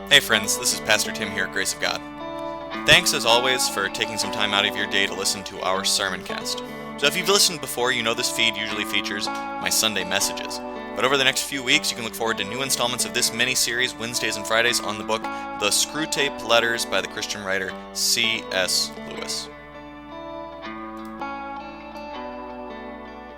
Hey friends, this is Pastor Tim here at Grace of God. Thanks as always for taking some time out of your day to listen to our sermon cast. So if you've listened before, you know this feed usually features my Sunday messages. But over the next few weeks, you can look forward to new installments of this mini-series, Wednesdays and Fridays, on the book The Screwtape Letters by the Christian writer C.S. Lewis.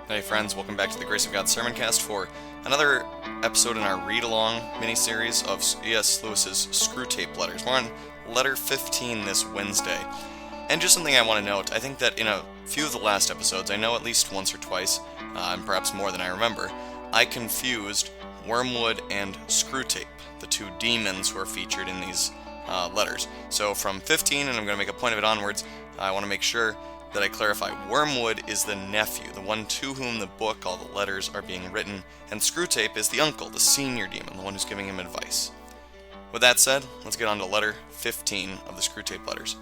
Hey friends, welcome back to the Grace of God sermon cast for another episode in our read-along mini-series of C.S. Lewis's Screwtape letters. We're on letter 15 this Wednesday. And just something I want to note, I think that in a few of the last episodes, I know at least once or twice, and perhaps more than I remember, I confused Wormwood and Screwtape, the two demons who are featured in these letters. So from 15, and I'm going to make a point of it onwards, I want to make sure that I clarify. Wormwood is the nephew, the one to whom the book, all the letters, are being written, and Screwtape is the uncle, the senior demon, the one who's giving him advice. With that said, let's get on to letter 15 of the Screwtape letters.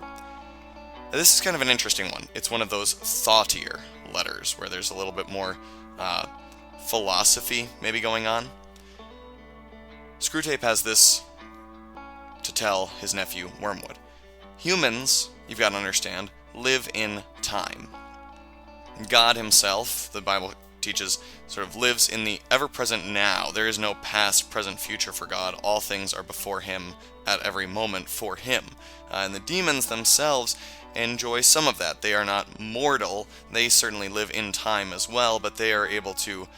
This is kind of an interesting one. It's one of those thoughtier letters, where there's a little bit more philosophy maybe going on. Screwtape has this to tell his nephew, Wormwood. Humans, you've got to understand, live in time. God himself, the Bible teaches, sort of lives in the ever-present now. There is no past, present, future for God. All things are before him at every moment for him. And the demons themselves enjoy some of that. They are not mortal. They certainly live in time as well, but they are able to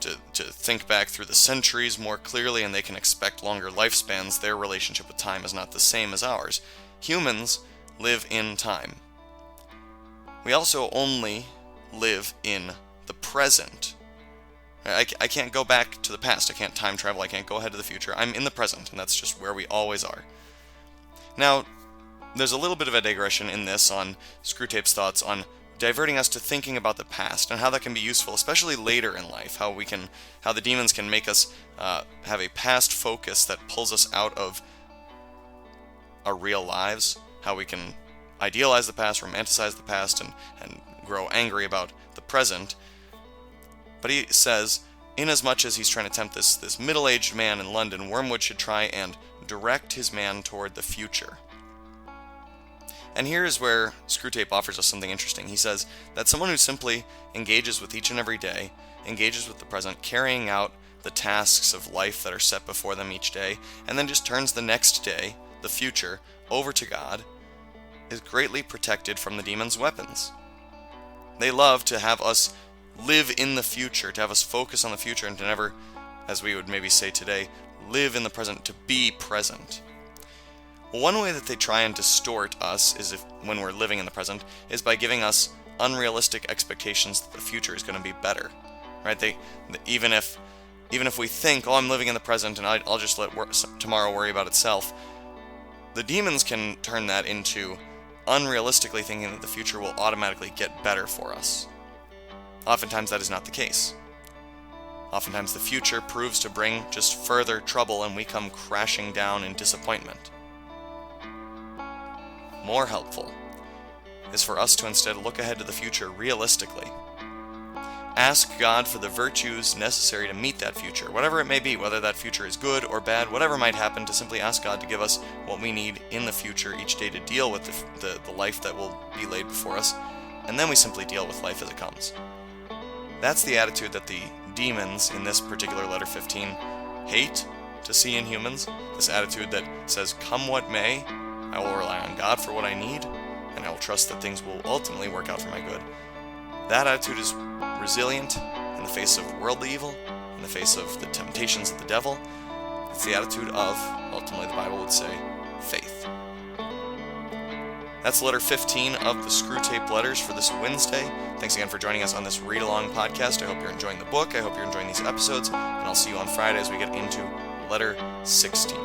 think back through the centuries more clearly, and they can expect longer lifespans. Their relationship with time is not the same as ours. Humans live in time. We also only live in the present. I can't go back to the past. I can't time travel. I can't go ahead to the future. I'm in the present, and that's just where we always are. Now, there's a little bit of a digression in this on Screwtape's thoughts on diverting us to thinking about the past and how that can be useful, especially later in life, how the demons can make us have a past focus that pulls us out of our real lives, how we can idealize the past, romanticize the past, and grow angry about the present. But he says, inasmuch as he's trying to tempt this middle-aged man in London, Wormwood should try and direct his man toward the future. And here is where Screwtape offers us something interesting. He says that someone who simply engages with each and every day, engages with the present, carrying out the tasks of life that are set before them each day, and then just turns the next day, the future, over to God, is greatly protected from the demon's weapons. They love to have us live in the future, to have us focus on the future, and to never, as we would maybe say today, live in the present, to be present. Well, one way that they try and distort us when we're living in the present is by giving us unrealistic expectations that the future is going to be better, right? Even if we think, I'm living in the present and I'll just let tomorrow worry about itself, the demons can turn that into unrealistically thinking that the future will automatically get better for us. Oftentimes that is not the case. Oftentimes the future proves to bring just further trouble and we come crashing down in disappointment. More helpful is for us to instead look ahead to the future realistically. Ask God for the virtues necessary to meet that future, whatever it may be, whether that future is good or bad, whatever might happen, to simply ask God to give us what we need in the future each day to deal with the life that will be laid before us, and then we simply deal with life as it comes. That's the attitude that the demons in this particular letter 15 hate to see in humans, this attitude that says, come what may, I will rely on God for what I need, and I will trust that things will ultimately work out for my good. That attitude is resilient in the face of worldly evil, in the face of the temptations of the devil. It's the attitude of, ultimately the Bible would say, faith. That's letter 15 of the Screwtape letters for this Wednesday. Thanks again for joining us on this read-along podcast. I hope you're enjoying the book. I hope you're enjoying these episodes, and I'll see you on Friday as we get into letter 16.